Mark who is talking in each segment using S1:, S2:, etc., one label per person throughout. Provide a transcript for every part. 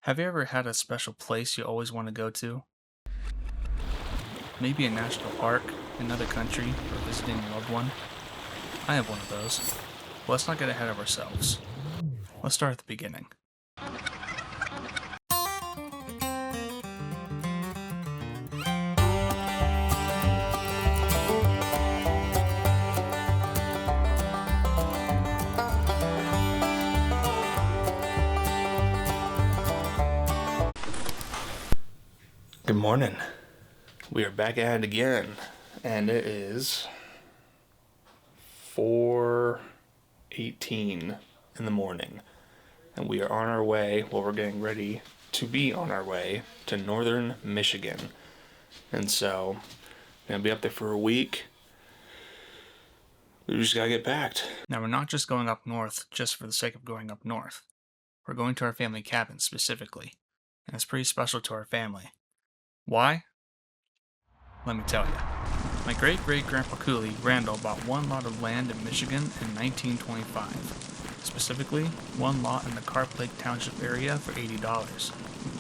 S1: Have you ever had a special place you always want to go to? Maybe a national park, another country, or visiting a loved one? I have one of those. Well, let's not get ahead of ourselves. Let's start at the beginning. Good morning. We are back at it again, and it is 4:18 in the morning, and we are on our way. Well, we're getting ready to be on our way to northern Michigan, and so we're gonna be up there for a week. We just gotta get packed. Now, we're not just going up north just for the sake of going up north. We're going to our family cabin specifically, and it's pretty special to our family. Why? Let me tell you. My great-great-grandpa Cooley, Randall, bought one lot of land in Michigan in 1925. Specifically, one lot in the Carp Lake Township area for $80.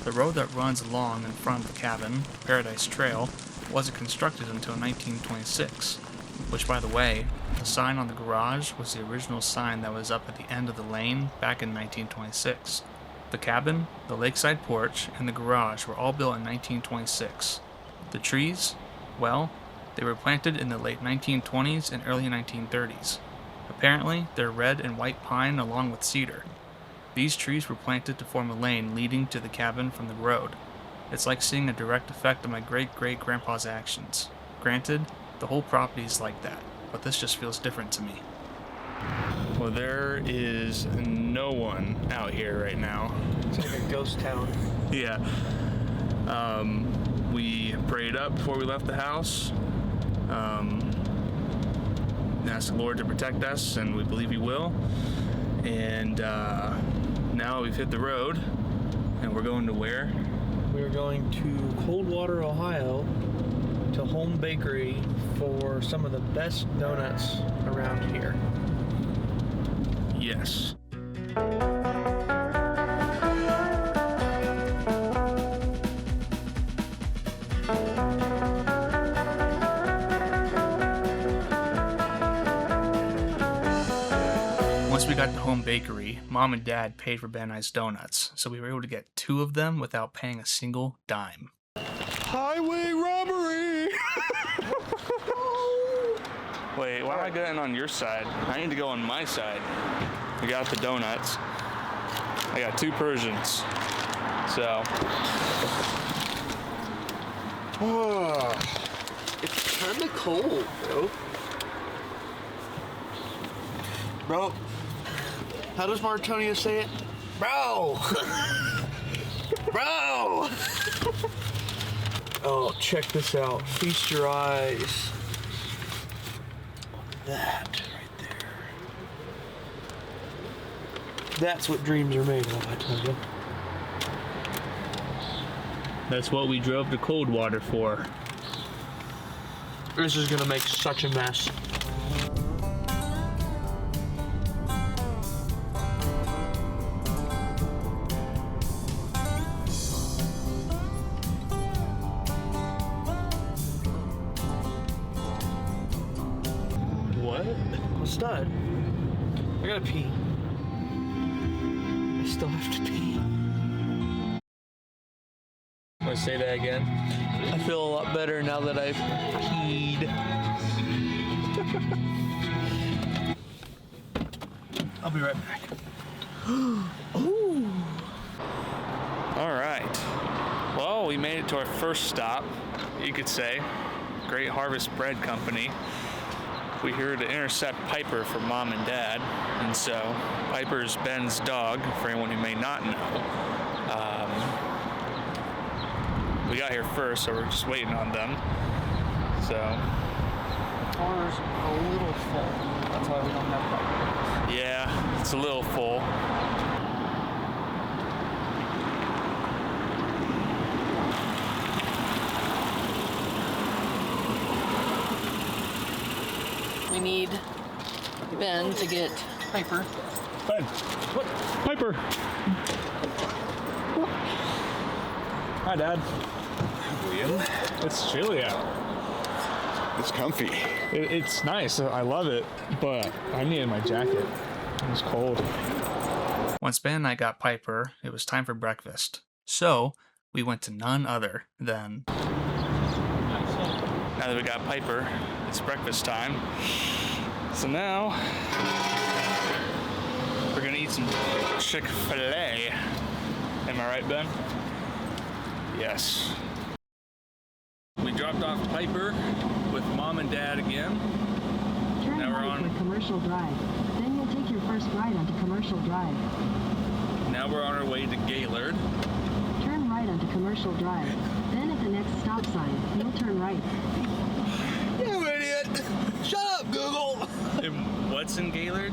S1: The road that runs along in front of the cabin, Paradise Trail, wasn't constructed until 1926. Which, by the way, the sign on the garage was the original sign that was up at the end of the lane back in 1926. The cabin, the lakeside porch, and the garage were all built in 1926. The trees, well, they were planted in the late 1920s and early 1930s. Apparently, they're red and white pine along with cedar. These trees were planted to form a lane leading to the cabin from the road. It's like seeing a direct effect of my great-great-grandpa's actions. Granted, the whole property is like that, but this just feels different to me. Well, there is no one out here right now.
S2: It's like a ghost town.
S1: Yeah. We prayed up before we left the house. Asked the Lord to protect us, and we believe He will. And now we've hit the road, and we're going to where?
S2: We're going to Coldwater, Ohio, to Home Bakery for some of the best donuts around here.
S1: Yes. Once we got to Home Bakery, Mom and Dad paid for Ben I's donuts, so we were able to get 2 of them without paying a single dime.
S2: Highway robbery!
S1: Wait, why am I getting on your side? I need to go on my side. We got the donuts. I got 2 Persians. So.
S2: Oh, it's kind of cold, bro. Bro, how does Martonia say it? Bro! Bro! Oh, check this out. Feast your eyes. That right there. That's what dreams are made of, I tell you.
S1: That's what we drove to Coldwater for.
S2: This is gonna make such a mess.
S1: What?
S2: I'm a stud. I gotta pee. I still have to pee.
S1: Want to say that again?
S2: I feel a lot better now that I've peed. I'll be right back. Ooh.
S1: All right. Well, we made it to our first stop, you could say. Great Harvest Bread Company. We're here to intercept Piper for Mom and Dad. And so, Piper's Ben's dog, for anyone who may not know. We got here first, so we're just waiting on them. So.
S2: Car's a little full. That's why we don't have Piper.
S1: Yeah, it's a little full.
S3: We need Ben to get Piper.
S1: Ben!
S2: What?
S1: Piper!
S4: Hi, Dad.
S5: William,
S4: It's chilly out.
S5: it's comfy.
S4: It's nice. I love it, but I needed my jacket. It was cold.
S1: Once Ben and I got Piper, it was time for breakfast. So, we went to none other than... Now that we got Piper, it's breakfast time. So now, we're gonna eat some Chick-fil-A. Am I right, Ben? Yes. We dropped off Piper with Mom and Dad again.
S6: Turn
S1: Now we're
S6: right
S1: on-
S6: for Commercial Drive. Then you'll take your first right onto Commercial Drive.
S1: Now we're on our way to Gaylord.
S6: Turn right onto Commercial Drive. Then at the next stop sign, you'll turn right.
S2: You idiot! Shut up, Google!
S1: And what's in Gaylord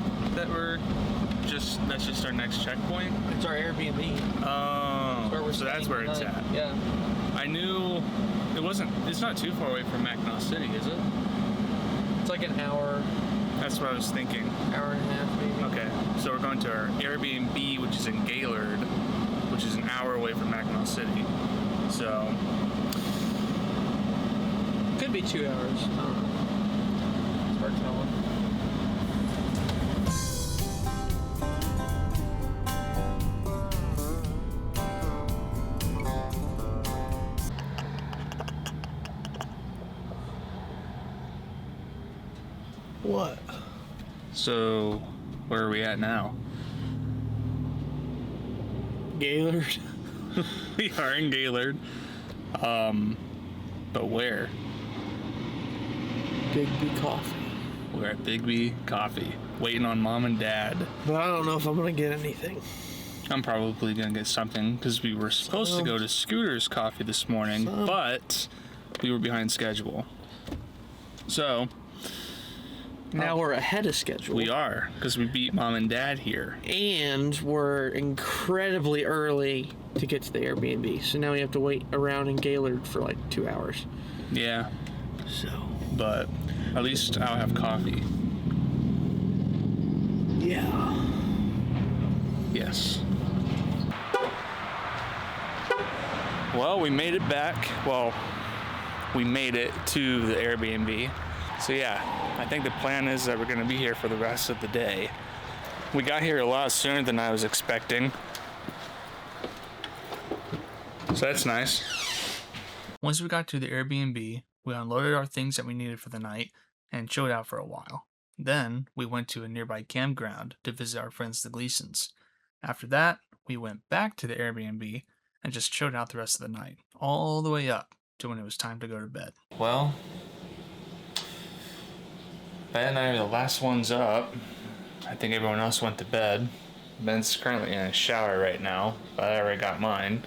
S1: that's just our next checkpoint?
S2: It's our Airbnb.
S1: Oh,
S2: Where we're
S1: so that's
S2: staying
S1: where it's
S2: tonight.
S1: at.
S2: Yeah.
S1: I knew it's not too far away from Mackinac City, is it?
S2: It's like an hour,
S1: That's what I was thinking.
S2: hour and a half maybe.
S1: Okay, so we're going to our Airbnb, which is in Gaylord, which is an hour away from Mackinac City. So,
S2: Could be 2 hours. I don't know. It's hard telling. What?
S1: so where are we at now?
S2: Gaylord.
S1: We are in Gaylord. But where?
S2: Big B Coffee.
S1: We're at Bigby Coffee, waiting on Mom and Dad.
S2: But I don't know if I'm gonna get anything.
S1: I'm probably gonna get something because we were supposed to go to Scooter's Coffee this morning, but we were behind schedule. So
S2: Now we're ahead of schedule.
S1: we are because we beat Mom and Dad here.
S2: And we're incredibly early to get to the Airbnb. So now we have to wait around in Gaylord for like 2 hours.
S1: Yeah,
S2: So,
S1: but at least I'll have coffee.
S2: yeah.
S1: Yes. Well, we made it back. Well, we made it to the Airbnb. So yeah, I think the plan is that we're gonna be here for the rest of the day. We got here a lot sooner than I was expecting. So that's nice. Once we got to the Airbnb, we unloaded our things that we needed for the night and chilled out for a while. Then we went to a nearby campground to visit our friends the Gleasons. After that, we went back to the Airbnb and just chilled out the rest of the night, all the way up to when it was time to go to bed. Well, Ben and I are the last ones up. I think everyone else went to bed. Ben's currently in a shower right now, but I already got mine.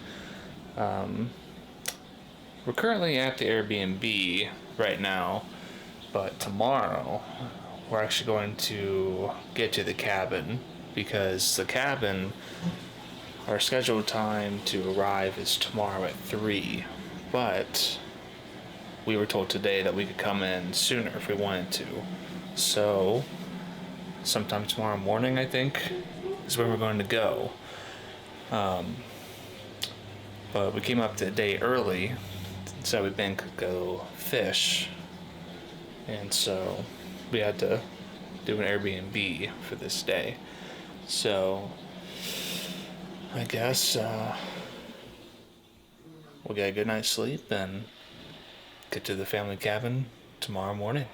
S1: We're currently at the Airbnb right now, but tomorrow we're actually going to get to the cabin because the cabin, our scheduled time to arrive is tomorrow at 3, but we were told today that we could come in sooner if we wanted to. So sometime tomorrow morning, I think, is where we're going to go. But we came up the day early so we Ben could go fish, and so we had to do an Airbnb for this day. So I guess we'll get a good night's sleep and get to the family cabin tomorrow morning.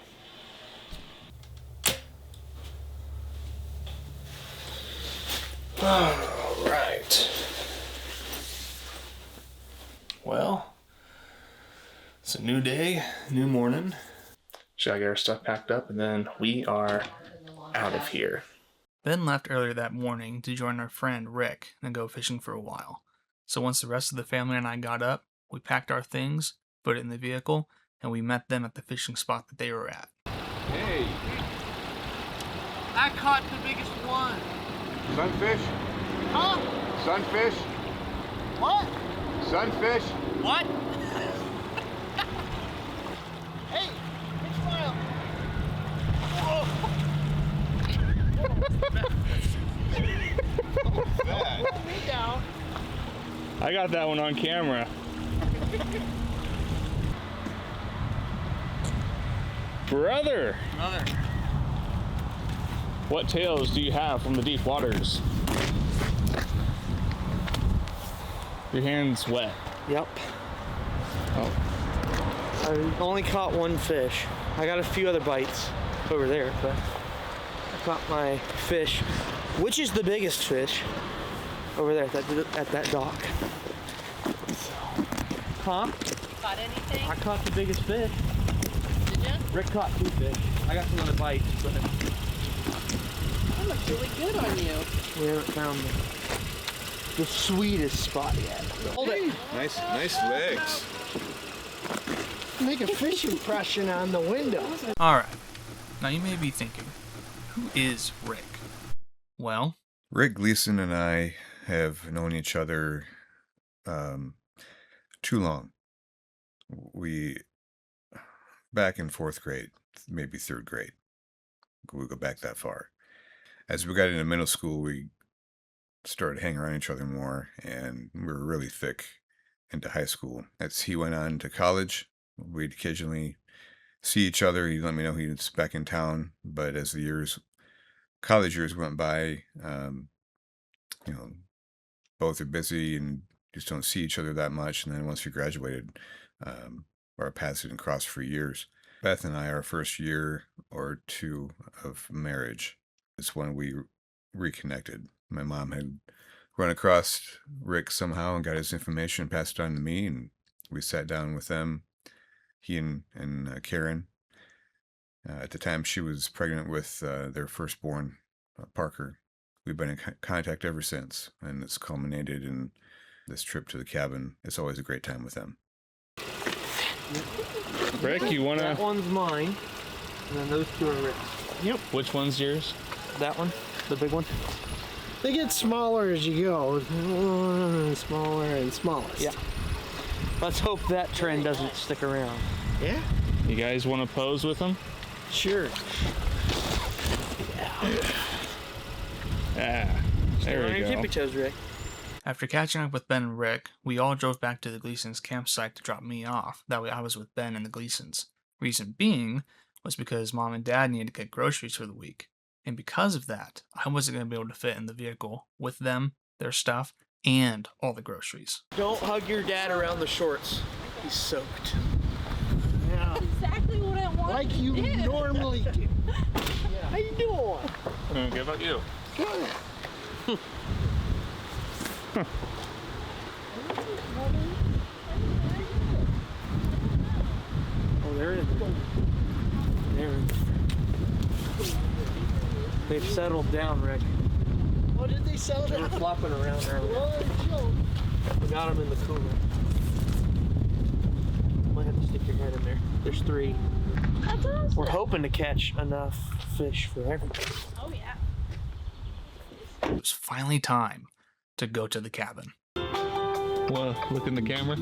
S1: All right. Well, it's a new day, new morning. Should I get our stuff packed up and then we are out of here. Ben left earlier that morning to join our friend Rick and go fishing for a while. So once the rest of the family and I got up, we packed our things, put it in the vehicle, and we met them at the fishing spot that they were at.
S5: Hey,
S2: I caught the biggest one.
S5: sunfish?
S2: Huh?
S5: Sunfish?
S2: What?
S5: Sunfish?
S2: What? Hey, fish file. Whoa. Put me down.
S4: I got that one on camera. Brother,
S2: Another.
S4: what tales do you have from the deep waters? Your hand's wet.
S2: Yep.
S4: Oh,
S2: I only caught one fish. I got a few other bites over there, but I caught my fish, which is the biggest fish, over there at that dock. Huh?
S3: Got anything?
S2: I caught the biggest fish.
S3: Did you?
S2: Rick caught 2 fish. I got some other bites, but
S3: That looks really good on you.
S2: we haven't found the sweetest spot yet. Hold it.
S5: Nice legs.
S7: Make a fish impression on the window.
S1: Alright, now you may be thinking, who is Rick? Well,
S8: Rick Gleason and I have known each other too long. We, back in 4th grade, maybe 3rd grade, we go back that far. As we got into middle school, we started hanging around each other more, and we were really thick into high school. As he went on to college, we'd occasionally see each other. He'd let me know he was back in town, but as the college years went by, both are busy and just don't see each other that much. And then once we graduated, our paths didn't cross for years. Beth and I, our first year or 2 of marriage is when we reconnected. My mom had run across Rick somehow and got his information, passed it on to me, and we sat down with them, he and Karen. At the time, she was pregnant with their firstborn, Parker. We've been in contact ever since, and it's culminated in this trip to the cabin. It's always a great time with them.
S4: Rick, you wanna?
S2: That one's mine, and then those 2 are Rick's.
S4: Which one's yours?
S2: That one, the big one.
S7: They get smaller as you go. Smaller and smallest.
S2: Yeah. Let's hope that trend doesn't stick around.
S7: Yeah?
S4: You guys want to pose with them?
S7: Sure.
S4: Yeah. There
S2: On
S4: we
S2: your
S4: go.
S2: tippy toes, Rick.
S1: after catching up with Ben and Rick, we all drove back to the Gleasons' campsite to drop me off. That way I was with Ben and the Gleasons. Reason being was because Mom and Dad needed to get groceries for the week. And because of that, I wasn't going to be able to fit in the vehicle with them, their stuff, and all the groceries.
S2: Don't hug your dad around the shorts. He's soaked.
S7: Yeah.
S3: Exactly what I wanted
S7: Like
S3: to
S7: you
S3: do.
S7: normally do. How you doing?
S4: Good about you?
S7: Good.
S2: Oh, there it is. There it is. They've settled down, Rick.
S7: Oh, did they sell
S2: They were
S7: it?
S2: flopping around earlier.
S7: Well,
S2: We got them in the cooler. Might have to stick your head in there. There's 3.
S3: That's awesome.
S2: We're hoping to catch enough fish for everybody.
S3: Oh, yeah.
S1: It was finally time to go to the cabin.
S4: Well, look in the camera.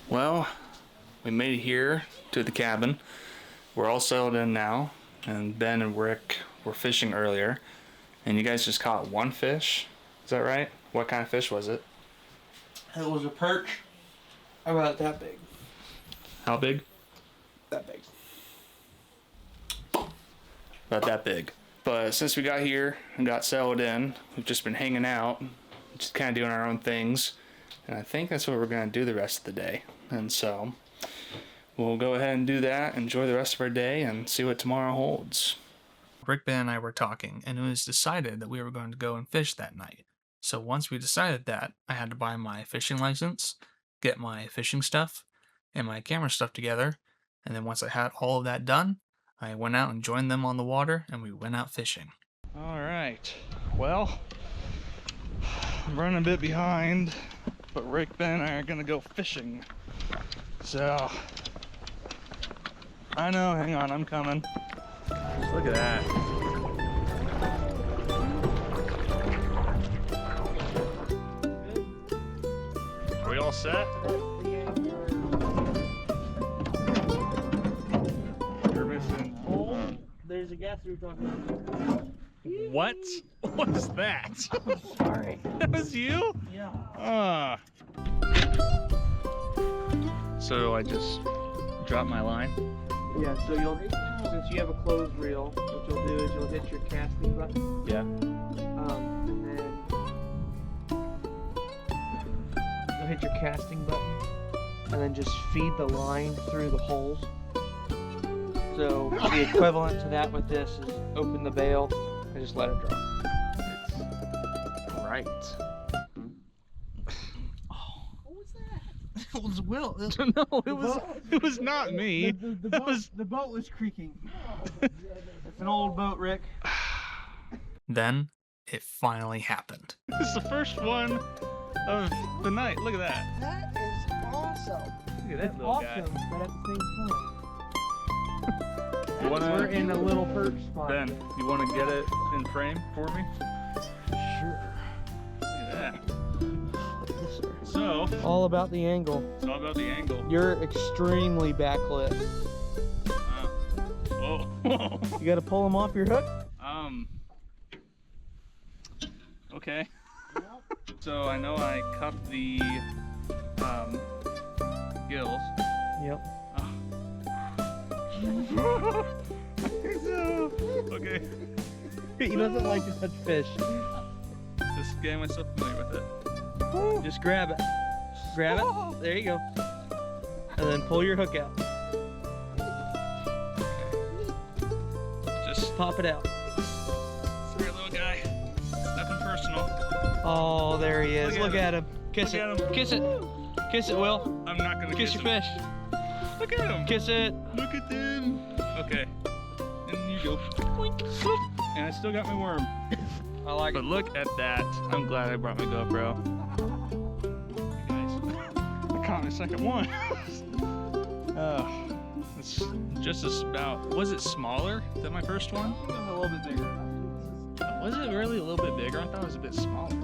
S4: Well, we made it here to the cabin. We're all settled in now, and Ben and Rick were fishing earlier, and you guys just caught 1 fish. Is that right? What kind of fish was it?
S2: It was a perch. About that big.
S4: How big?
S2: That big.
S4: About that big. But since we got here and got settled in, we've just been hanging out, just kind of doing our own things, and I think that's what we're going to do the rest of the day. And so we'll go ahead and do that, enjoy the rest of our day, and see what tomorrow holds.
S1: Rick, Ben, and I were talking, and it was decided that we were going to go and fish that night. So once we decided that, I had to buy my fishing license, get my fishing stuff, and my camera stuff together, And then once I had all of that done, I went out and joined them on the water and we went out fishing.
S4: All right, well, I'm running a bit behind, but Rick, Ben, and I are gonna go fishing. So, I know, hang on, I'm coming. Look at that. Are we all set? You're missing.
S2: There's a gas we were talking about.
S4: What was that?
S2: Sorry.
S4: That was you?
S2: Yeah.
S4: So I just dropped my line?
S2: Yeah, so since you have a closed reel, what you'll do is you'll hit your casting button.
S4: Yeah.
S2: And then you'll hit your casting button and then just feed the line through the holes. So the equivalent to that with this is open the bail and just let it drop. It's right. It was Will.
S4: No, it was not me.
S2: The boat was creaking. It's an old boat, Rick.
S1: Then it finally happened.
S4: This is the first one of the night. Look at that.
S2: That is awesome.
S4: Look at that little guy.
S2: But at the same time,
S4: You
S2: we're in a little perch spot.
S4: Ben, you want to get it in frame for me?
S2: Sure.
S4: Look at that.
S2: Yes, sir.
S4: So,
S2: All about the angle.
S4: it's all about the angle.
S2: You're extremely backlit.
S4: Whoa.
S2: You gotta pull them off your hook.
S4: Okay. So I know I cupped the gills.
S2: Yep.
S4: Okay.
S2: He doesn't like to touch fish.
S4: Just getting myself familiar with it.
S2: Just grab it. Grab it. There you go. And then pull your hook out.
S4: Just
S2: Pop it out.
S4: sorry, little guy. Nothing personal.
S2: Oh, there he is. Look at him. Kiss
S4: Look
S2: it.
S4: at him.
S2: Kiss it. Kiss it, Will.
S4: I'm not gonna
S2: Kiss
S4: kiss
S2: your
S4: him.
S2: fish.
S4: Look at him.
S2: Kiss it.
S4: Look at them. Okay. And you go. Boink, boop. And I still got my worm.
S2: I like
S4: But
S2: it.
S4: look at that. I'm glad I brought my GoPro. You guys, I caught my second one. It's just about. Was it smaller than my first one?
S2: A little bit bigger.
S4: Was it really a little bit bigger? I thought it was a bit smaller.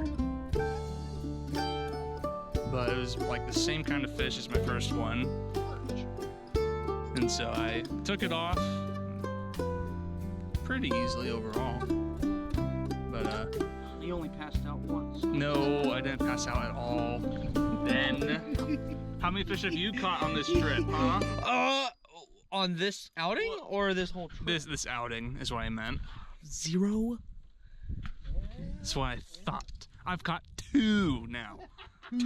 S4: But it was like the same kind of fish as my first one. And so I took it off pretty easily overall. But
S2: You only passed out once.
S4: no, I didn't pass out at all. Then, how many fish have you caught on this trip, huh?
S2: On this outing or this whole trip?
S4: This outing is what I meant.
S2: 0.
S4: That's what I thought. I've caught 2 now.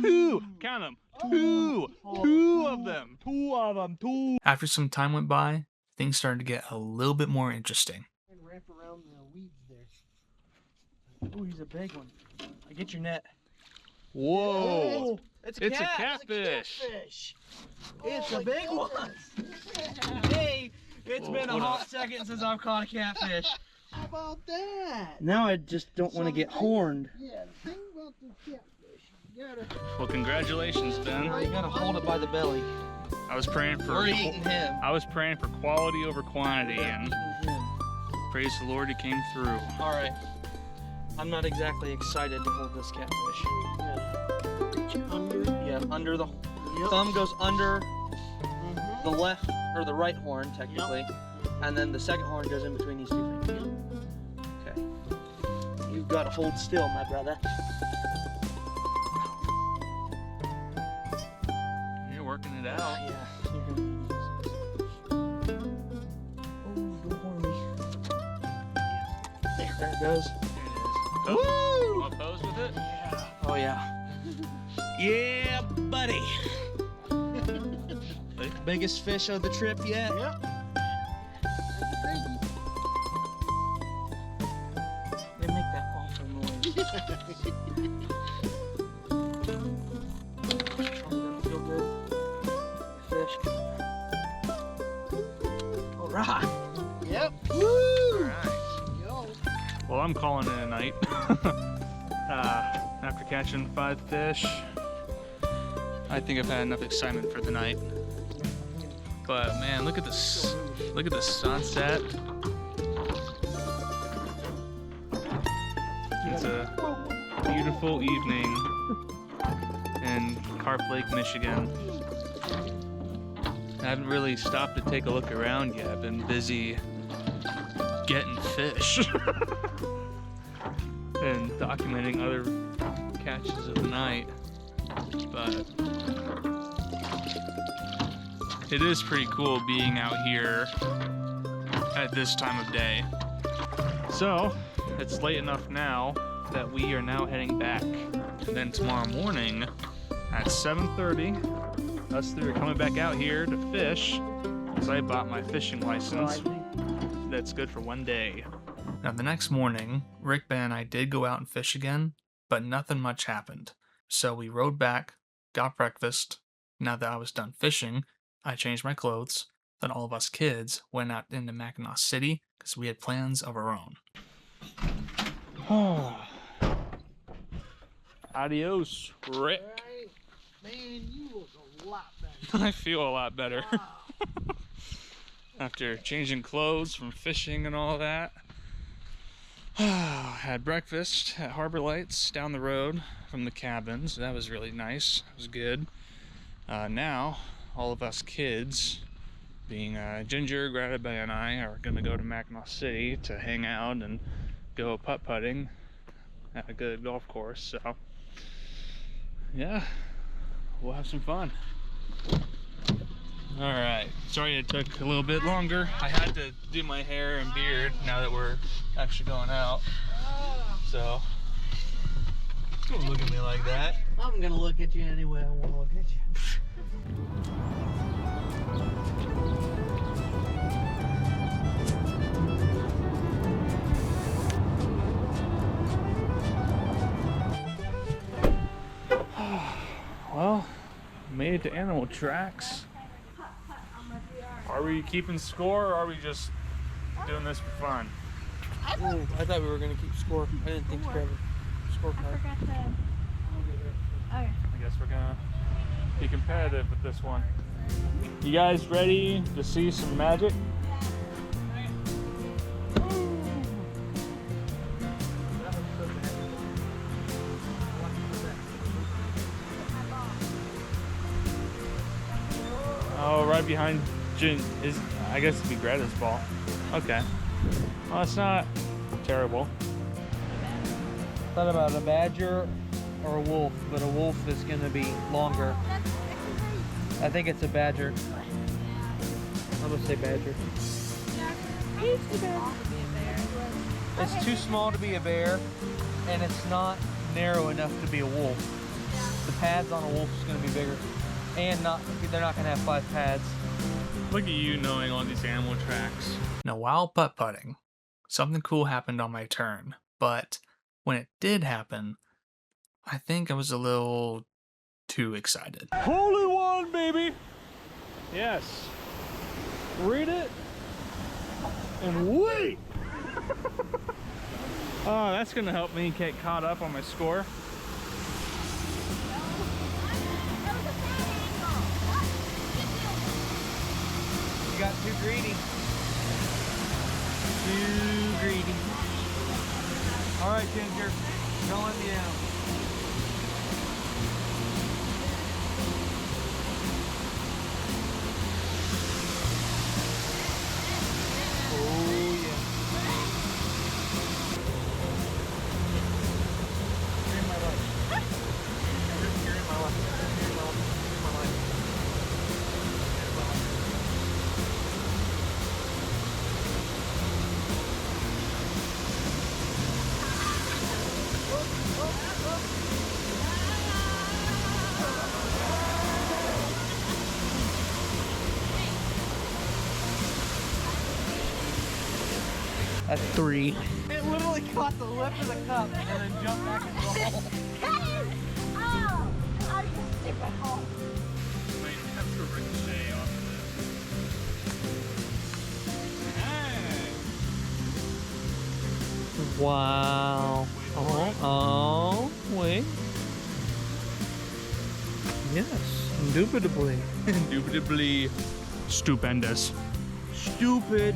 S4: 2! Count them. 2! 2 of them. 2 of them. 2.
S1: After some time went by, things started to get a little bit more interesting.
S2: Wrap around the weeds there. Oh, he's a big one. I get your net.
S4: Whoa!
S2: It's
S4: It's a catfish.
S2: It's a big one. Hey, it's been a hot second since I've caught a catfish.
S7: How about that?
S2: Now I just don't want to get horned.
S7: Yeah, the thing about the catfish, you gotta.
S4: Well, congratulations,
S2: You
S4: Ben.
S2: gotta hold it by the belly.
S4: I was praying for.
S2: We're eating him.
S4: I was praying for quality over quantity, and praise the Lord, He came through.
S2: All right. I'm not exactly excited to hold this catfish. Yeah, under the thumb goes under the left or the right horn technically, and then the second horn goes in between these two fingers. Okay. You've got to hold still, my brother.
S4: You're working it out.
S2: Yeah. Oh, don't horn me. There it goes.
S4: There it is. Woo! Want to pose with it?
S2: Oh yeah. Yeah, buddy. Biggest fish of the trip yet?
S7: Yep.
S2: They make that awful noise. Oh, doesn't feel good. Fish.
S7: Yep. Woo!
S1: Well, I'm calling it a night. After catching 5 fish, I think I've had enough excitement for the night. But man, look at this! Look at the sunset. It's a beautiful evening in Carp Lake, Michigan. I haven't really stopped to take a look around yet. I've been busy getting fish and documenting other catches of the night. But it is pretty cool being out here at this time of day. So it's late enough now that we are now heading back. And then tomorrow morning at 7:30, us three are coming back out here to fish because I bought my fishing license. That's good for 1 day. Now the next morning, Rick, Ben, and I did go out and fish again, but nothing much happened. So we rode back, got breakfast. Now that I was done fishing, I changed my clothes. Then all of us kids went out into Mackinac City because we had plans of our own. Adios, Rick.
S7: Man, you look a lot better.
S1: I feel a lot better. After changing clothes from fishing and all that. Had breakfast at Harbor Lights down the road from the cabins. That was really nice. It was good. Now, all of us kids, being Ginger, Greta, Bay, and I, are going to go to Mackinac City to hang out and go putt-putting at a good golf course. So, yeah, we'll have some fun. Alright, sorry it took a little bit longer. I had to do my hair and beard now that we're actually going out. So, don't look at me like that.
S7: I'm gonna look at you anyway I wanna look at you.
S1: Well, made it to Animal Tracks. Are we keeping score or are we just doing this for fun?
S2: Ooh, I thought we were gonna keep score. I didn't think we had a scorecard.
S1: I guess we're gonna be competitive with this one. You guys ready to see some magic? Oh, right behind Jin is, I guess it'd be Greta's ball. Okay. Well, it's not terrible.
S2: Thought about a badger or a wolf, but a wolf is gonna be longer. I think it's a badger. I'm gonna say badger. It's too small to be a bear, and it's not narrow enough to be a wolf. The pads on a wolf is gonna be bigger, and they're not gonna have 5 pads.
S1: Look at you knowing all these Animal Tracks. Now, while putt-putting, something cool happened on my turn, but when it did happen, I think I was a little too excited. Holy one, baby! Yes. Read it and wait! Oh, that's gonna help me get caught up on my score.
S2: You got too greedy. Too greedy. All right, Ginger, don't let me down. Oh yeah. You're in my life. You're in my life. You're in my life. You're in my life. That's 3. It literally caught the lip of the cup and then jumped back into the hole. Wow. Oh, wait. Yes, indubitably.
S1: Indubitably stupendous.
S2: Stupendous.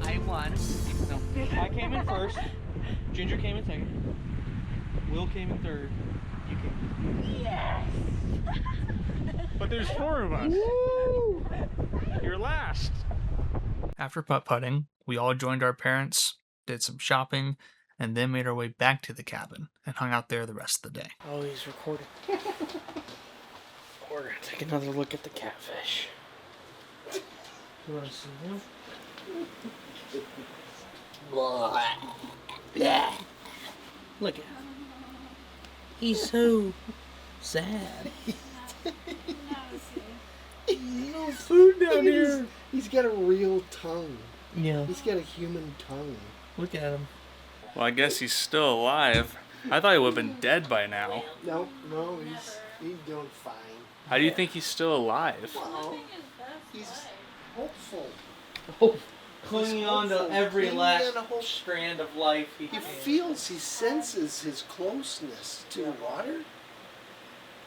S2: I won. No. I came in first. Ginger came in second. Will came in third. You came.
S6: Yes.
S1: But there's 4 of us. You're last. After putt-putting, we all joined our parents, did some shopping, and then made our way back to the cabin and hung out there the rest of the day.
S2: Oh, he's recording. We're gonna take another look at the catfish. You wanna see him? Look at him. He's so sad. No food down here.
S7: He's got a real tongue.
S2: Yeah.
S7: He's got a human tongue.
S2: Look at him.
S4: Well, I guess he's still alive. I thought he would have been dead by now.
S7: No, he's doing fine.
S4: How do you think he's still alive?
S7: Well, he's hopeful.
S2: Clinging on to
S7: hopeful.
S2: every
S7: Clinging
S2: last
S7: on a whole-
S2: strand of life he
S7: He
S2: can.
S7: senses his closeness to water.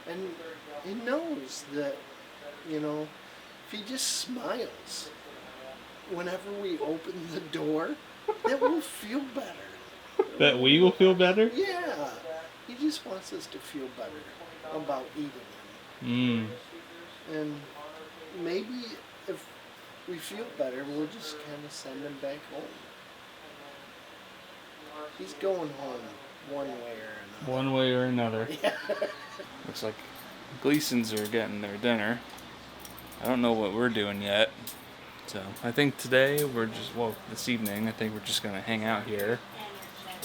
S7: And he knows that, if he just smiles whenever we open the door, that we'll feel better.
S1: That we will feel better?
S7: Yeah. He just wants us to feel better about eating him. And maybe if we feel better, we'll just kind of send him back home. He's going home one way or another.
S4: One way or another. Looks like Gleasons are getting their dinner. I don't know what we're doing yet. So I think today this evening, I think we're just gonna hang out here.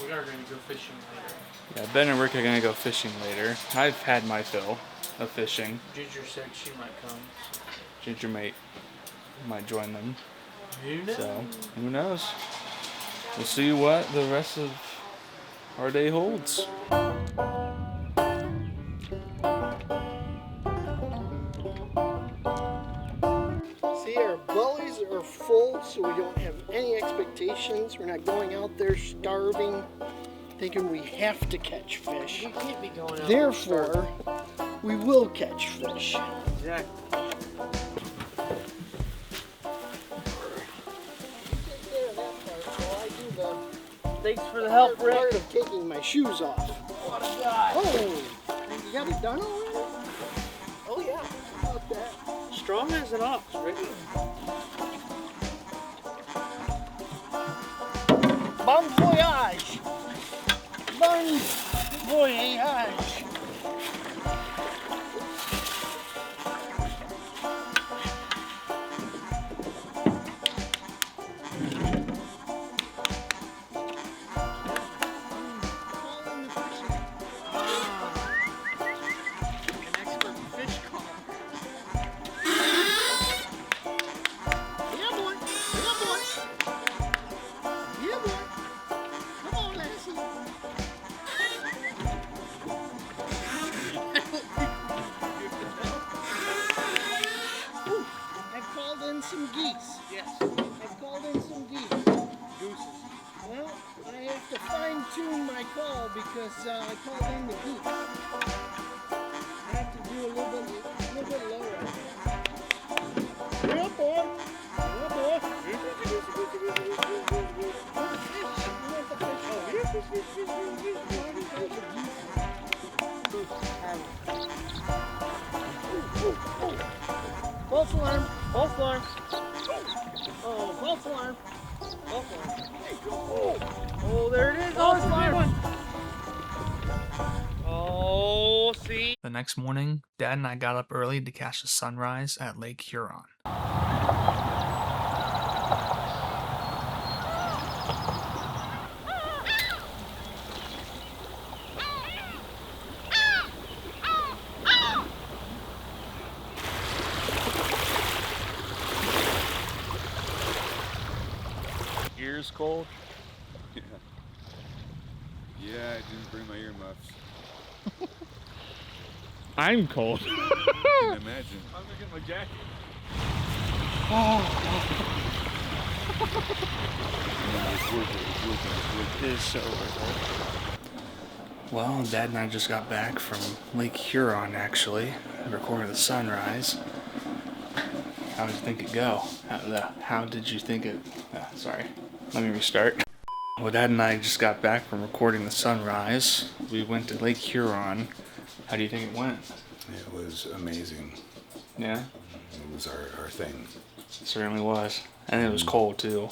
S2: We are going to go fishing later.
S4: Yeah, Ben and Rick are gonna go fishing later. I've had my fill of fishing.
S2: Ginger said she might come.
S4: Ginger might join them.
S2: Who knows?
S4: So who knows? We'll see what the rest of our day holds.
S7: See, our bellies are full, so we don't have any expectations. We're not going out there starving, thinking we have to catch fish.
S2: We can't be going out.
S7: Therefore, we will catch fish.
S2: Exactly. Thanks for the help,
S7: Part
S2: Rick.
S7: of taking my shoes off.
S2: What a guy.
S7: Oh, you got it done already? Oh yeah, how about that?
S2: Strong as an ox, Rick.
S7: Bon voyage! Bon voyage! Some geese.
S2: Yes.
S7: I've called in some geese. Gooses. Well, I have to fine tune my call because I called in the geese. I have to do a little bit lower. Yeah, boy. Yeah, boy. False alarm. False alarm. Oh, false alarm. False alarm. Oh, there it is. False alarm.
S2: Oh, see?
S1: The next morning, Dad and I got up early to catch the sunrise at Lake Huron.
S4: Ears cold?
S5: Yeah, I didn't bring my earmuffs.
S1: I'm cold.
S5: I can imagine.
S1: I'm gonna get my jacket.
S4: It is so worth it. Well, Dad and I just got back from Lake Huron, actually. Recorded the sunrise. How did you think it go? How did you think it... sorry. Let me restart. Well, Dad and I just got back from recording the sunrise. We went to Lake Huron. How do you think it went?
S9: It was amazing.
S4: Yeah?
S9: It was our thing.
S4: It certainly was. And it was cold, too.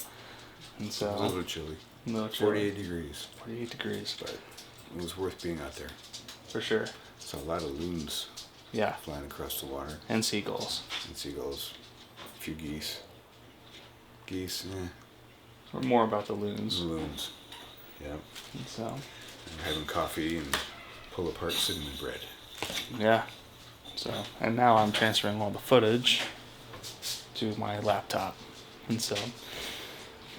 S4: And so...
S9: It was a little chilly.
S4: A little chilly.
S9: 48 degrees.
S4: 48 degrees.
S9: But it was worth being out there.
S4: For sure.
S9: Saw a lot of loons.
S4: Yeah.
S9: Flying across the water.
S4: And seagulls.
S9: And seagulls. A few geese. Geese,
S4: Or more about the loons.
S9: The loons. Yeah.
S4: And so.
S9: And having coffee and pull apart cinnamon bread.
S4: Yeah. So, and now I'm transferring all the footage to my laptop. And so,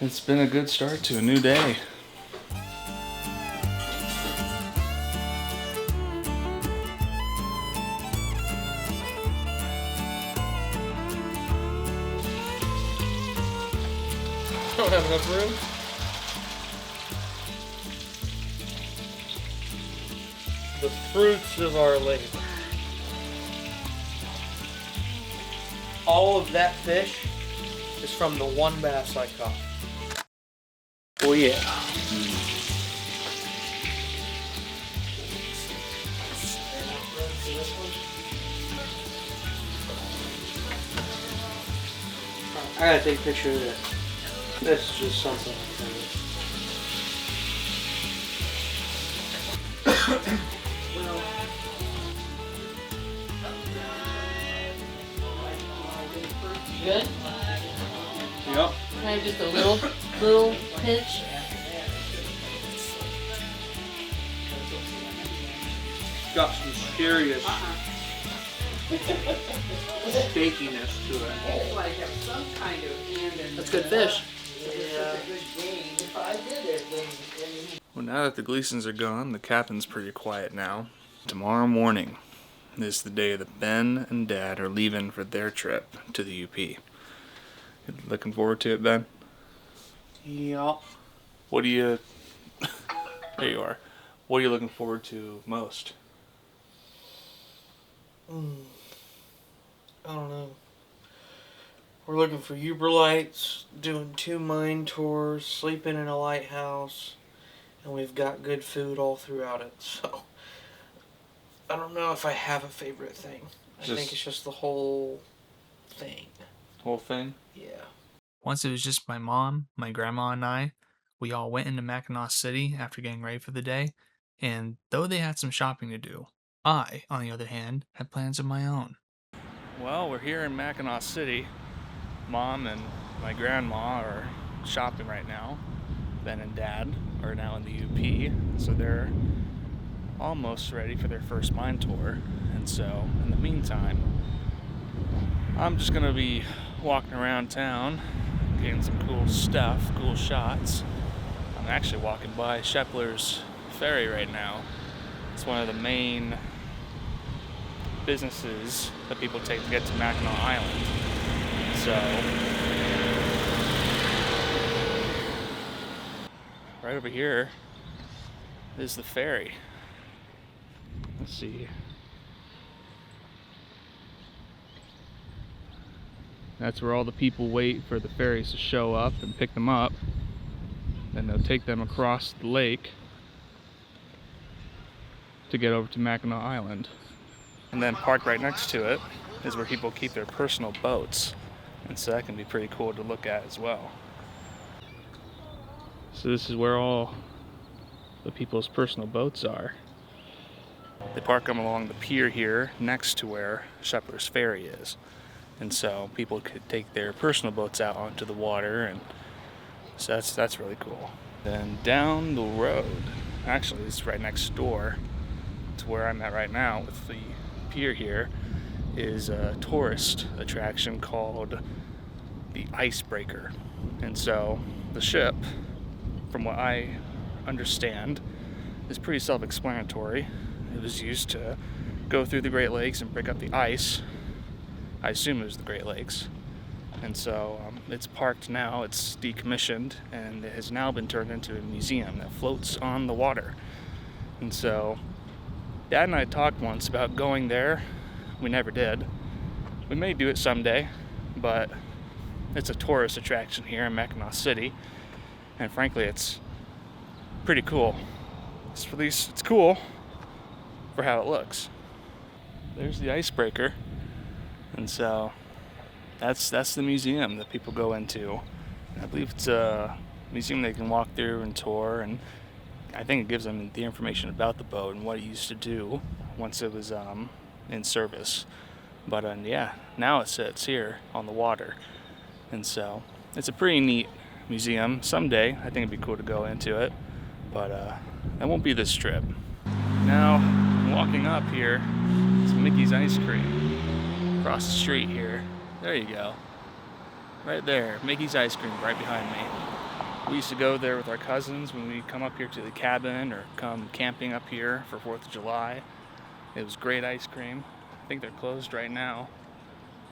S4: it's been a good start to a new day.
S2: Don't have enough room. The fruits of our labor. All of that fish is from the one bass I caught. Oh yeah. I gotta take a picture of that. That's just something.
S3: Good?
S2: Yep.
S3: Can I have just a little pinch?
S2: Got some serious steakiness to it.
S3: That's good fish.
S4: Well, now that the Gleasons are gone, the cabin's pretty quiet now. Tomorrow morning is the day that Ben and Dad are leaving for their trip to the UP. You looking forward to it, Ben?
S2: Yep.
S4: What do you... There you are. What are you looking forward to most?
S2: I don't know. We're looking for Uber lights, doing 2 mine tours, sleeping in a lighthouse, and we've got good food all throughout it. So I don't know if I have a favorite thing. I think it's just the whole thing.
S4: Whole thing?
S2: Yeah.
S1: Once it was just my mom, my grandma, and I. We all went into Mackinac City after getting ready for the day, and though they had some shopping to do, I, on the other hand, had plans of my own.
S4: Well, we're here in Mackinac City. Mom and my grandma are shopping right now. Ben and Dad are now in the UP, so they're almost ready for their first mine tour. And so, in the meantime, I'm just gonna be walking around town, getting some cool stuff, cool shots. I'm actually walking by Shepler's Ferry right now. It's one of the main businesses that people take to get to Mackinac Island. So, right over here is the ferry. Let's see. That's where all the people wait for the ferries to show up and pick them up. Then they'll take them across the lake to get over to Mackinac Island. And then parked right next to it is where people keep their personal boats. And so that can be pretty cool to look at as well. So this is where all the people's personal boats are. They park them along the pier here next to where Shepler's Ferry is. And so people could take their personal boats out onto the water, and so that's really cool. Then down the road, actually it's right next door to where I'm at right now with the pier here, is a tourist attraction called the Icebreaker. And so the ship, from what I understand, is pretty self-explanatory. It was used to go through the Great Lakes and break up the ice. I assume it was the Great Lakes. And so it's parked now, it's decommissioned, and it has now been turned into a museum that floats on the water. And so Dad and I talked once about going there. We never did. We may do it someday, but it's a tourist attraction here in Mackinac City, and frankly it's pretty cool. It's cool for how it looks. There's the icebreaker, and so that's the museum that people go into. I believe it's a museum they can walk through and tour, and I think it gives them the information about the boat and what it used to do once it was in service. But yeah, now it sits here on the water, and so it's a pretty neat museum. Someday I think it'd be cool to go into it, but that won't be this trip. Now walking up here to Mickey's Ice Cream across the street here. There you go, right there, Mickey's Ice Cream right behind me. We used to go there with our cousins when we come up here to the cabin or come camping up here for 4th of July. It was great ice cream. I think they're closed right now.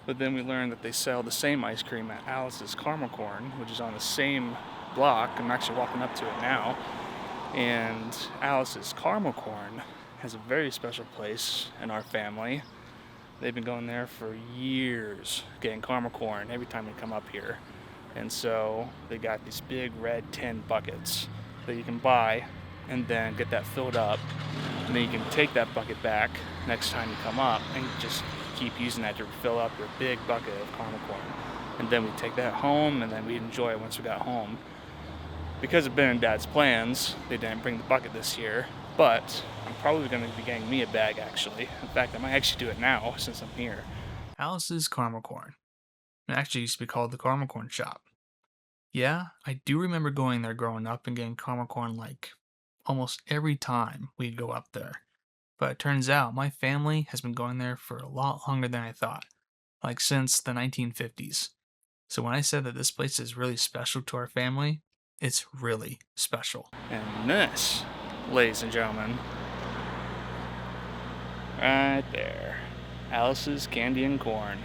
S4: But then we learned that they sell the same ice cream at Alice's Caramel Corn, which is on the same block. I'm actually walking up to it now. And Alice's Caramel Corn has a very special place in our family. They've been going there for years, getting caramel corn every time we come up here. And so they got these big red tin buckets that you can buy and then get that filled up. And then you can take that bucket back next time you come up and just keep using that to fill up your big bucket of caramel corn. And then we take that home, and then we enjoy it once we got home. Because of Ben and Dad's plans, they didn't bring the bucket this year, but I'm probably going to be getting me a bag actually. In fact, I might actually do it now since I'm here.
S1: Alice's Caramel Corn. It actually used to be called the Caramel Corn Shop. Yeah, I do remember going there growing up and getting caramel corn like almost every time we'd go up there. But it turns out my family has been going there for a lot longer than I thought, like since the 1950s. So when I said that this place is really special to our family, it's really special.
S4: And this, ladies and gentlemen, right there, Alice's Candy and Corn.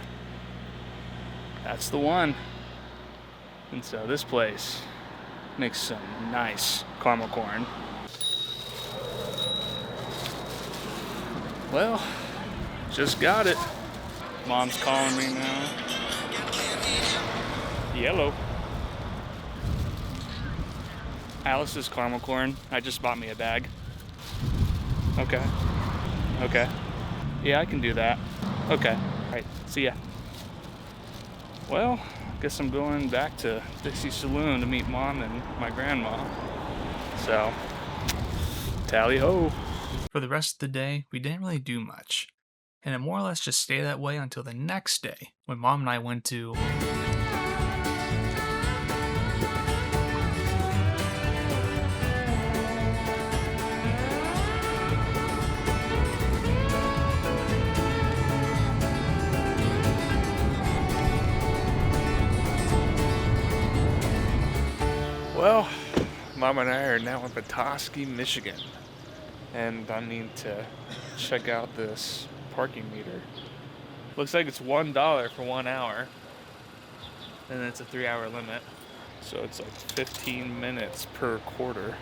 S4: That's the one. And so this place makes some nice caramel corn. Well, just got it. Mom's calling me now. Yellow. Alice's Caramel Corn. I just bought me a bag. Okay. Yeah, I can do that. Okay. All right. See ya. Well, guess I'm going back to Dixie Saloon to meet Mom and my grandma. So, tally ho.
S1: For the rest of the day, we didn't really do much. And it more or less just stayed that way until the next day when Mom and I went to...
S4: Well, Mom and I are now in Petoskey, Michigan. And I need to check out this parking meter. Looks like it's $1 for 1 hour. And it's a 3-hour limit. So it's like 15 minutes per quarter.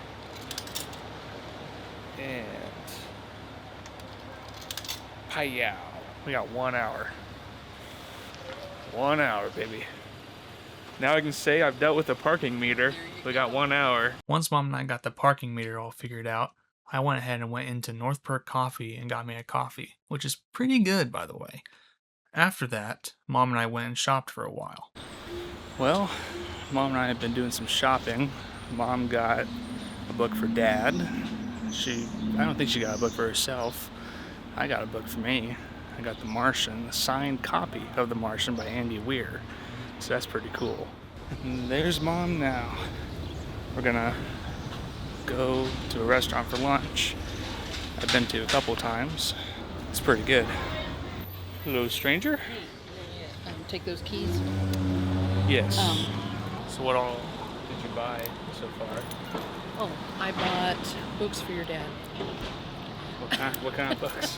S4: And hi-yow. We got 1 hour. 1 hour, baby. Now I can say I've dealt with a parking meter. We got 1 hour.
S1: Once Mom and I got the parking meter all figured out, I went ahead and went into North Perk Coffee and got me a coffee, which is pretty good, by the way. After that, Mom and I went and shopped for a while.
S4: Well, Mom and I have been doing some shopping. Mom got a book for Dad. I don't think she got a book for herself. I got a book for me. I got The Martian, a signed copy of The Martian by Andy Weir. So that's pretty cool. And there's Mom now. We're gonna go to a restaurant for lunch. I've been to a couple times. It's pretty good. Hello, stranger.
S3: Take those keys.
S4: Yes. So what all did you buy so far?
S3: Oh, I bought books for your dad.
S4: What kind of books?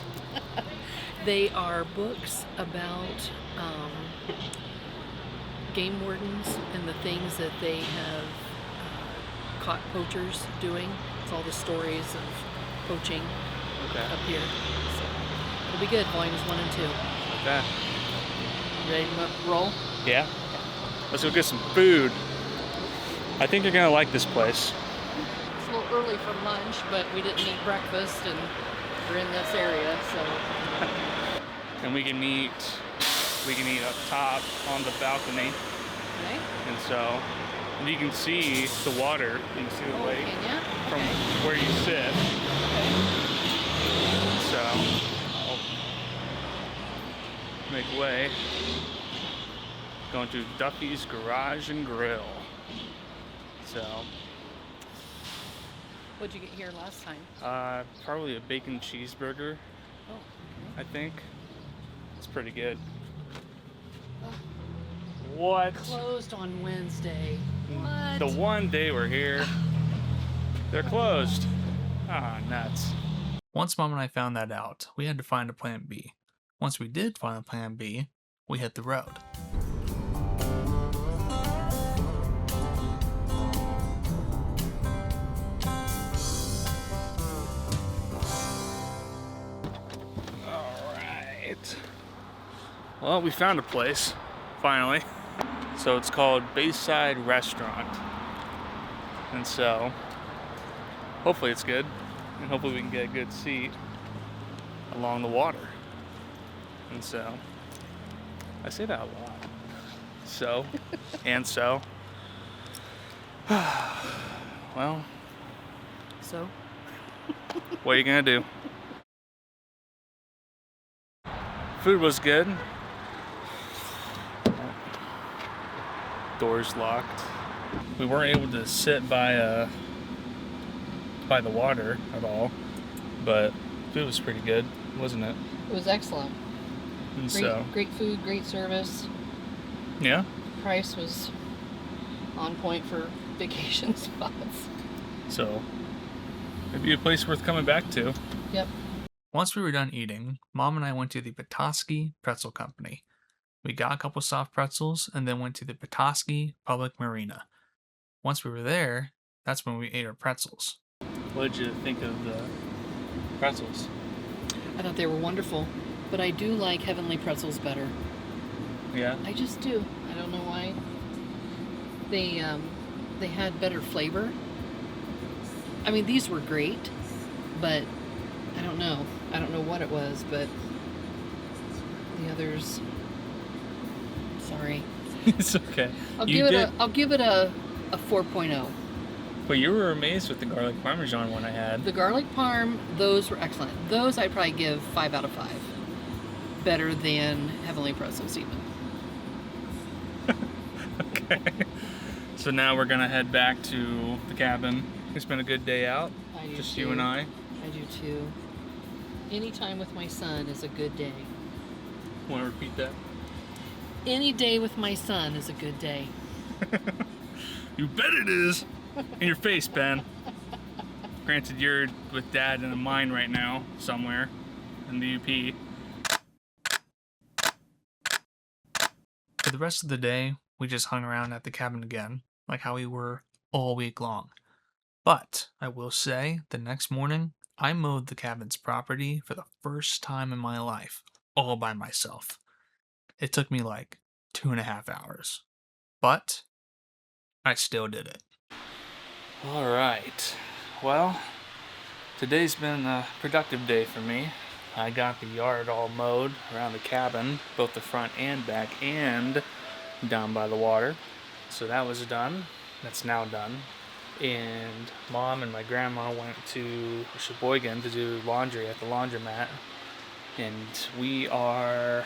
S3: They are books about game wardens and the things that they have caught poachers doing. It's all the stories of poaching up here. So it'll be good. Volumes 1 and 2.
S4: Okay.
S3: Ready to roll?
S4: Yeah. Let's go get some food. I think you're gonna like this place.
S3: It's a little early for lunch, but we didn't eat breakfast and we're in this area, so.
S4: And we can eat up top on the balcony.
S3: Okay.
S4: And so you can see the water, you can see the lake
S3: Can ya?
S4: from where you sit. So I'll make way. Going to Duffy's Garage and Grill. So
S3: What'd you get here last time?
S4: probably a bacon cheeseburger,
S3: Oh,
S4: I think. It's pretty good. What?
S3: closed on Wednesday. What?
S4: The one day we're here, they're closed. Ah, nuts.
S1: Once Mom and I found that out, we had to find a plan B. Once we did find a plan B, we hit the road.
S4: Alright. Well, we found a place, finally. So it's called Bayside Restaurant. And so, hopefully it's good. And hopefully we can get a good seat along the water. And so, I say that a lot. So, and so. Well,
S3: So,
S4: what are you gonna do? Food was good. Doors locked. We weren't able to sit by the water at all, but food was pretty good, wasn't it?
S3: it was excellent.
S4: And
S3: Great,
S4: so,
S3: great food, great service.
S4: yeah.
S3: Price was on point for vacation spots.
S4: So, maybe a place worth coming back to.
S3: Yep.
S1: Once we were done eating, Mom and I went to the Petoskey Pretzel Company. We got a couple soft pretzels and then went to the Petoskey Public Marina. Once we were there, that's when we ate our pretzels.
S4: What did you think of the pretzels?
S3: I thought they were wonderful, but I do like Heavenly Pretzels better.
S4: Yeah.
S3: I just do. I don't know why. They had better flavor. I mean, these were great, but I don't know. I don't know what it was, but the others. Sorry.
S4: It's okay.
S3: I'll give it a 4.0.
S4: But you were amazed with the garlic parmesan one I had.
S3: The garlic parm, those were excellent. Those I'd probably give 5 out of 5. Better than Heavenly Pretzels even.
S4: Okay. So now we're gonna head back to the cabin. It's been a good day out.
S3: I do
S4: Just
S3: too.
S4: you and I.
S3: I do too. Any time with my son is a good day.
S4: Want to repeat that?
S3: Any day with my son is a good day.
S4: You bet it is. In your face, Ben. Granted, you're with Dad in a mine right now, somewhere in the UP.
S1: For the rest of the day, we just hung around at the cabin again, like how we were all week long. But I will say, the next morning, I mowed the cabin's property for the first time in my life, all by myself. It took me like 2.5 hours. But I still did it.
S4: All right. Well, today's been a productive day for me. I got the yard all mowed around the cabin, both the front and back, and down by the water. So that was done. That's now done. And Mom and my grandma went to Sheboygan to do laundry at the laundromat. And we are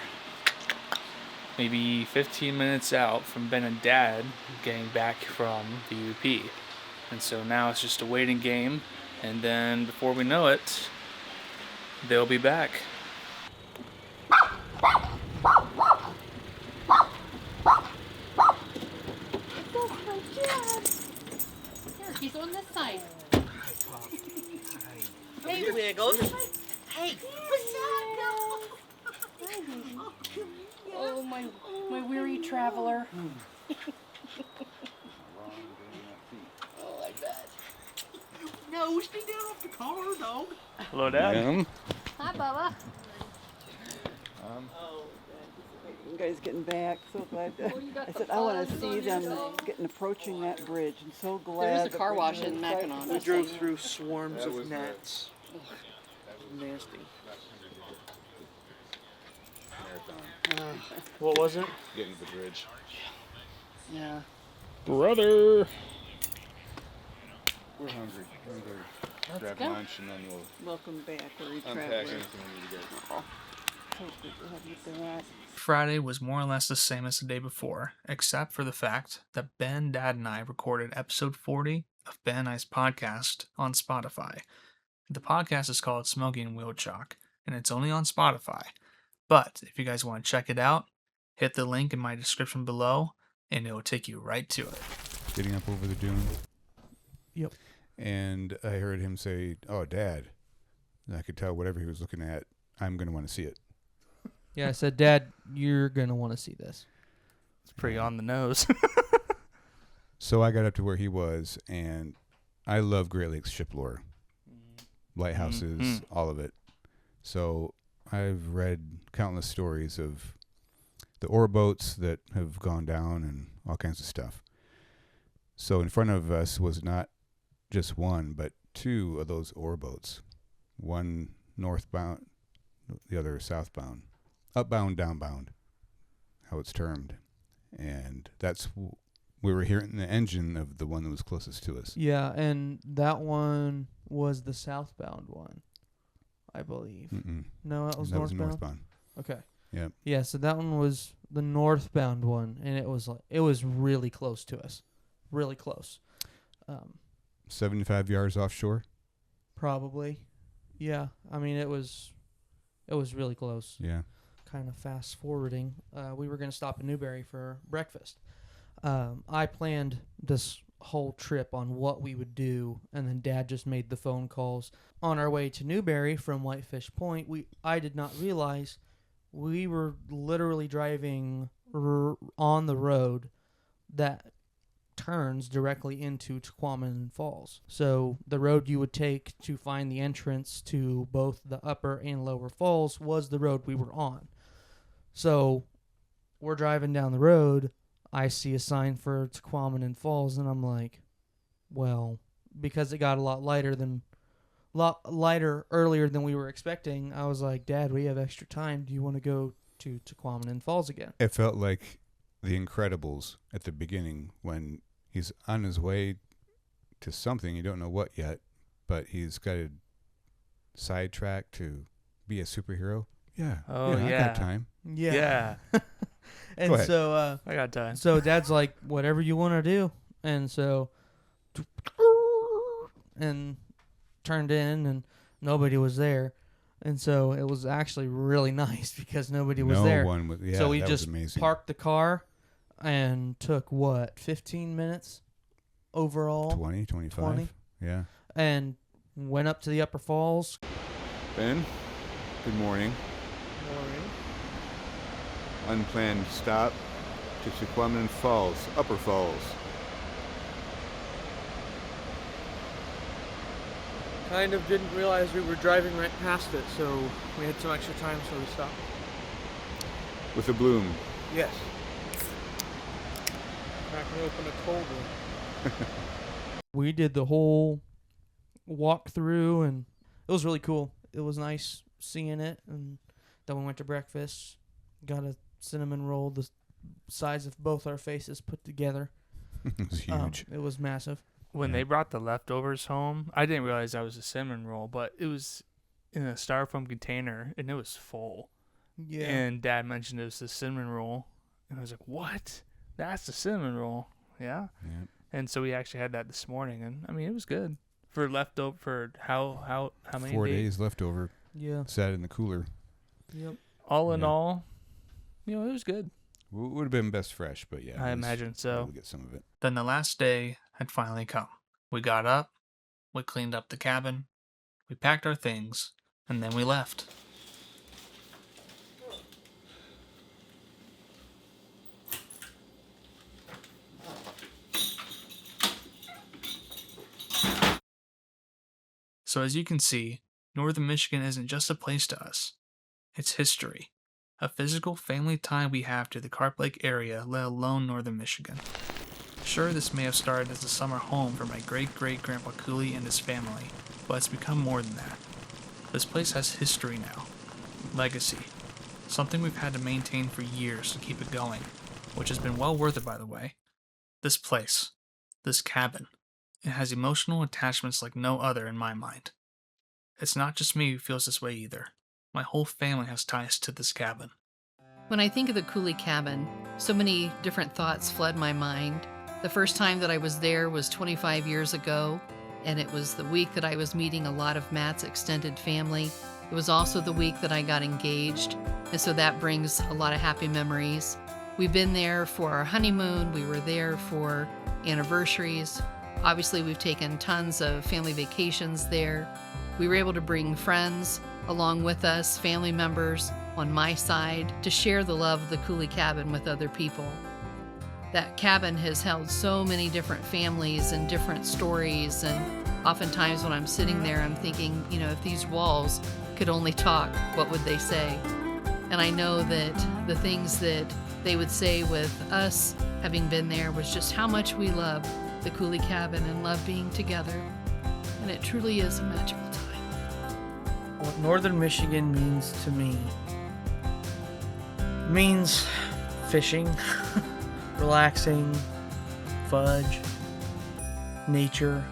S4: maybe 15 minutes out from Ben and Dad getting back from the UP. And so now it's just a waiting game, and then before we know it, they'll be back.
S3: Here, he's on this side.
S2: Hey, Wiggles.
S3: Hey, what's up? Oh, my weary traveler. Oh, like that. No, stay down off the car, dog.
S4: Hello, Dad.
S6: Hi, Bubba.
S10: You guys getting back, so glad.
S3: you got
S10: I
S3: the
S10: said I want to
S3: fuzz
S10: see
S3: on your
S10: them
S3: dog.
S10: getting approaching that bridge. I'm so
S3: There
S10: glad.
S3: is a
S10: that
S3: car
S10: we're
S3: wash
S10: doing
S3: in
S10: it.
S3: Mackinac.
S2: We drove through swarms of gnats. Nasty. What was it?
S9: Getting to the bridge.
S3: Yeah.
S4: Brother.
S9: We're hungry. We're gonna go grab
S3: go.
S9: lunch and then we'll
S10: Welcome back, Larry
S9: unpack
S10: Traveler.
S9: anything we need to go.
S10: So good to have you back.
S1: Friday was more or less the same as the day before, except for the fact that Ben, Dad, and I recorded episode 40 of Ben and I's podcast on Spotify. The podcast is called Smoking Wheel Chalk, and it's only on Spotify. But if you guys want to check it out, hit the link in my description below, and it will take you right to it.
S11: Getting up over the dune.
S2: Yep.
S11: And I heard him say, "Oh, Dad." And I could tell whatever he was looking at, I'm going to want to see it.
S2: Yeah, I said, Dad, you're gonna want to see this.
S4: It's pretty on the nose.
S11: So I got up to where he was, and I love Great Lakes ship lore. Lighthouses, all of it. So I've read countless stories of the ore boats that have gone down and all kinds of stuff. So in front of us was not just one, but two of those ore boats. One northbound, the other southbound. Upbound, downbound, how it's termed. And that's, we were hearing the engine of the one that was closest to us.
S2: Yeah, and that one was the southbound one, I believe.
S11: Mm-mm.
S2: No, that was
S11: That was
S2: northbound.
S11: northbound.
S2: Okay.
S11: Yep.
S2: Yeah, so that one was the northbound one, and it was really close to us, really close.
S11: 75 yards offshore.
S2: Probably, yeah. I mean, it was really close.
S11: Yeah.
S2: Kind of fast forwarding. We were gonna stop in Newberry for breakfast. I planned this whole trip on what we would do, and then Dad just made the phone calls. On our way to Newberry from Whitefish Point, I did not realize we were literally driving on the road that turns directly into Tequaman Falls. So the road you would take to find the entrance to both the upper and lower falls was the road we were on. So we're driving down the road. I see a sign for Tequaman Falls, and I'm like, well, because it got a lot lighter earlier than we were expecting, I was like, Dad, we have extra time. Do you want to go to Tequaman Falls again?
S11: It felt like The Incredibles at the beginning when he's on his way to something, you don't know what yet, but he's got a sidetrack to be a superhero. Yeah.
S4: Oh,
S11: I
S4: yeah.
S11: got time.
S4: Yeah.
S2: And
S11: Go ahead.
S2: so
S4: I got time.
S2: so Dad's like, whatever you want to do. And so and turned in, and nobody was there. And so it was actually really nice because nobody was there.
S11: No one was. Yeah,
S2: so we
S11: that
S2: just
S11: was amazing.
S2: parked the car and took 15 minutes overall
S11: 20, 25.
S2: 20.
S11: Yeah.
S2: and went up to the upper falls.
S9: Ben, good morning. Unplanned stop to Tequaman Falls, Upper Falls.
S2: Kind of didn't realize we were driving right past it, so we had some extra time, so we stopped.
S9: With a bloom.
S2: Yes. Cracking open a cold one. We did the whole walk through, and it was really cool. It was nice seeing it, and then we went to breakfast. Got a cinnamon roll the size of both our faces put together.
S11: It was huge.
S2: It was massive.
S4: When they brought the leftovers home, I didn't realize that was a cinnamon roll, but it was in a styrofoam container, and it was full.
S2: Yeah.
S4: And Dad mentioned it was the cinnamon roll, and I was like, "What? That's the cinnamon roll?" Yeah.
S11: Yeah.
S4: And so we actually had that this morning, and I mean, it was good for leftover for how many
S11: 4
S4: days?
S11: days left over.
S2: Yeah.
S11: Sat in the cooler.
S2: Yep.
S4: All in
S11: Yeah.
S4: all, it was good.
S11: Would have been best fresh, but yeah.
S4: I
S11: it was
S4: imagine so.
S11: able to get some of it.
S1: Then the last day had finally come. We got up, we cleaned up the cabin, we packed our things, and then we left. So as you can see, Northern Michigan isn't just a place to us. It's history. A physical family tie we have to the Carp Lake area, let alone Northern Michigan. Sure, this may have started as a summer home for my great-great-grandpa Cooley and his family, but it's become more than that. This place has history now. Legacy. Something we've had to maintain for years to keep it going, which has been well worth it, by the way. This place. This cabin. It has emotional attachments like no other in my mind. It's not just me who feels this way either. My whole family has ties to this cabin.
S3: When I think of the Cooley cabin, so many different thoughts flood my mind. The first time that I was there was 25 years ago, and it was the week that I was meeting a lot of Matt's extended family. It was also the week that I got engaged, and so that brings a lot of happy memories. We've been there for our honeymoon, we were there for anniversaries. Obviously, we've taken tons of family vacations there. We were able to bring friends along with us, family members on my side, to share the love of the Cooley cabin with other people. That cabin has held so many different families and different stories, and oftentimes when I'm sitting there, I'm thinking, if these walls could only talk, what would they say? And I know that the things that they would say with us having been there was just how much we love the Cooley cabin and love being together. And it truly is a magical time.
S2: What Northern Michigan means to me means fishing, relaxing, fudge, nature.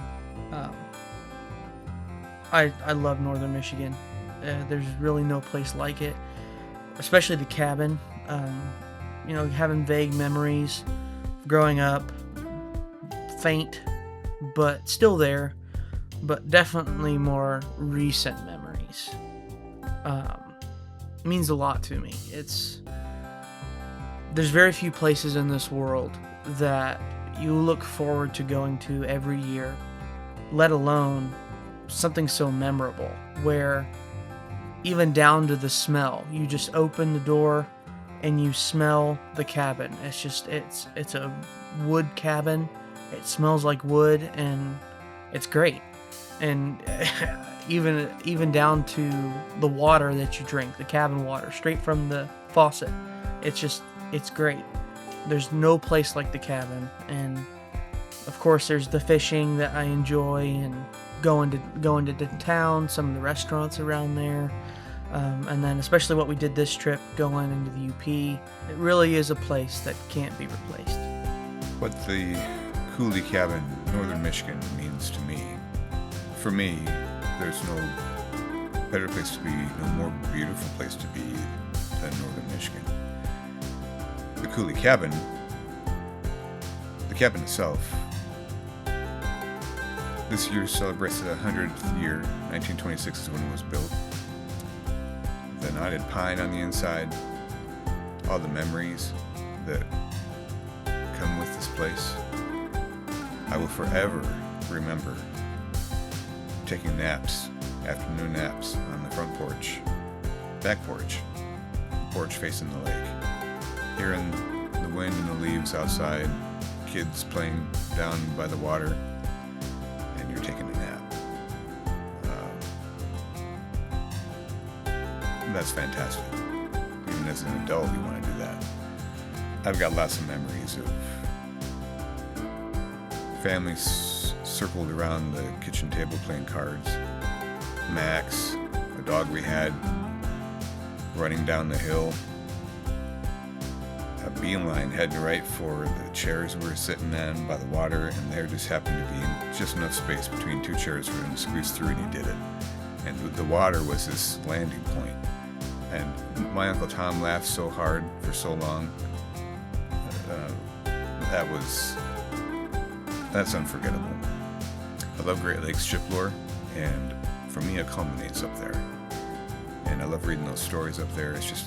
S2: I love Northern Michigan. There's really no place like it, especially the cabin. Having vague memories of growing up, faint, but still there, but definitely more recent memories. Means a lot to me. There's very few places in this world that you look forward to going to every year, let alone something so memorable, where even down to the smell, you just open the door and you smell the cabin. It's a wood cabin. It smells like wood, and it's great. And even down to the water that you drink, the cabin water, straight from the faucet. It's great. There's no place like the cabin. And of course, there's the fishing that I enjoy, and going to the town, some of the restaurants around there. And then especially what we did this trip, going into the UP. It really is a place that can't be replaced.
S8: What the Cooley cabin, Northern Michigan, means to me, for me, there's no better place to be, no more beautiful place to be than Northern Michigan. The Cooley cabin, the cabin itself, this year celebrates the 100th year. 1926 is when it was built. The knotted pine on the inside, all the memories that come with this place. I will forever remember taking naps, afternoon naps, on the front porch, back porch facing the lake, hearing the wind and the leaves outside, kids playing down by the water, and you're taking a nap. That's fantastic. Even as an adult, you want to do that. I've got lots of memories of families circled around the kitchen table playing cards. Max, a dog we had, running down the hill. A beeline heading right for the chairs we were sitting on by the water, and there just happened to be just enough space between two chairs for him to squeeze through, and he did it. And the water was his landing point. And my Uncle Tom laughed so hard for so long. That's unforgettable. I love Great Lakes shiplore, and for me it culminates up there. And I love reading those stories up there. It's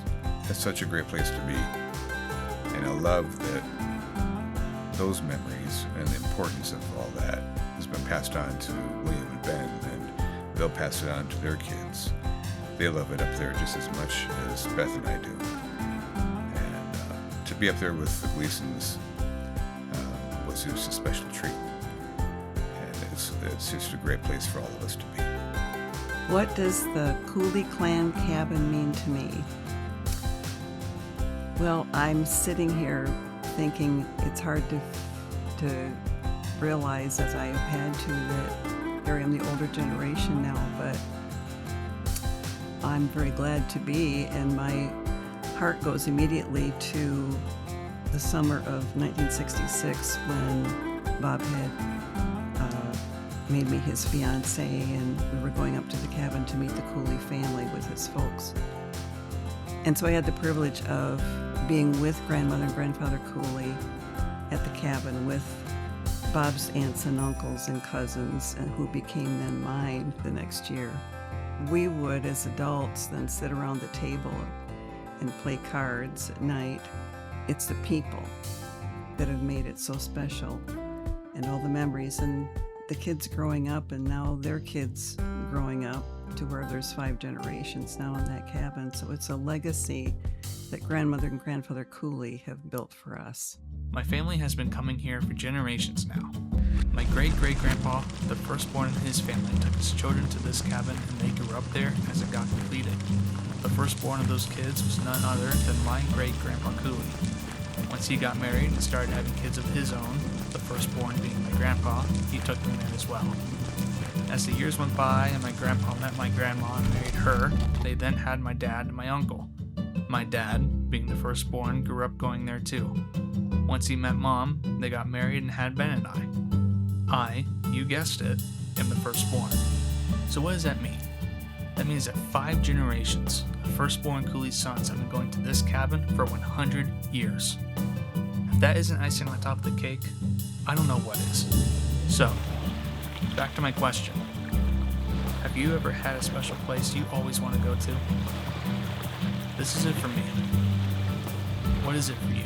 S8: such a great place to be. And I love that those memories and the importance of all that has been passed on to William and Ben, and they'll pass it on to their kids. They love it up there just as much as Beth and I do. And to be up there with the Gleasons was just a special treat. And it's just a great place for all of us to be.
S10: What does the Cooley Clan cabin mean to me? Well, I'm sitting here thinking it's hard to realize, as I have had to, that here I am the older generation now, but I'm very glad to be, and my heart goes immediately to the summer of 1966 when Bob had made me his fiance, and we were going up to the cabin to meet the Cooley family with his folks. And so I had the privilege of being with grandmother and grandfather Cooley at the cabin with Bob's aunts and uncles and cousins, and who became then mine the next year. We would, as adults, then sit around the table and play cards at night. It's the people that have made it so special, and all the memories, and the kids growing up, and now their kids growing up to where there's 5 generations now in that cabin. So it's a legacy that grandmother and grandfather Cooley have built for us.
S1: My family has been coming here for generations now. My great-great-grandpa, the firstborn in his family, took his children to this cabin, and they grew up there as it got completed. The firstborn of those kids was none other than my great-grandpa Cooley. Once he got married and started having kids of his own, the firstborn being my grandpa, he took them there as well. As the years went by and my grandpa met my grandma and married her, they then had my dad and my uncle. My dad, being the firstborn, grew up going there too. Once he met Mom, they got married and had Ben and I, you guessed it, am the firstborn. So what does that mean? That means that 5 generations of firstborn Cooley sons have been going to this cabin for 100 years. If that isn't icing on top of the cake, I don't know what is. So, back to my question. Have you ever had a special place you always want to go to? This is it for me. What is it for you?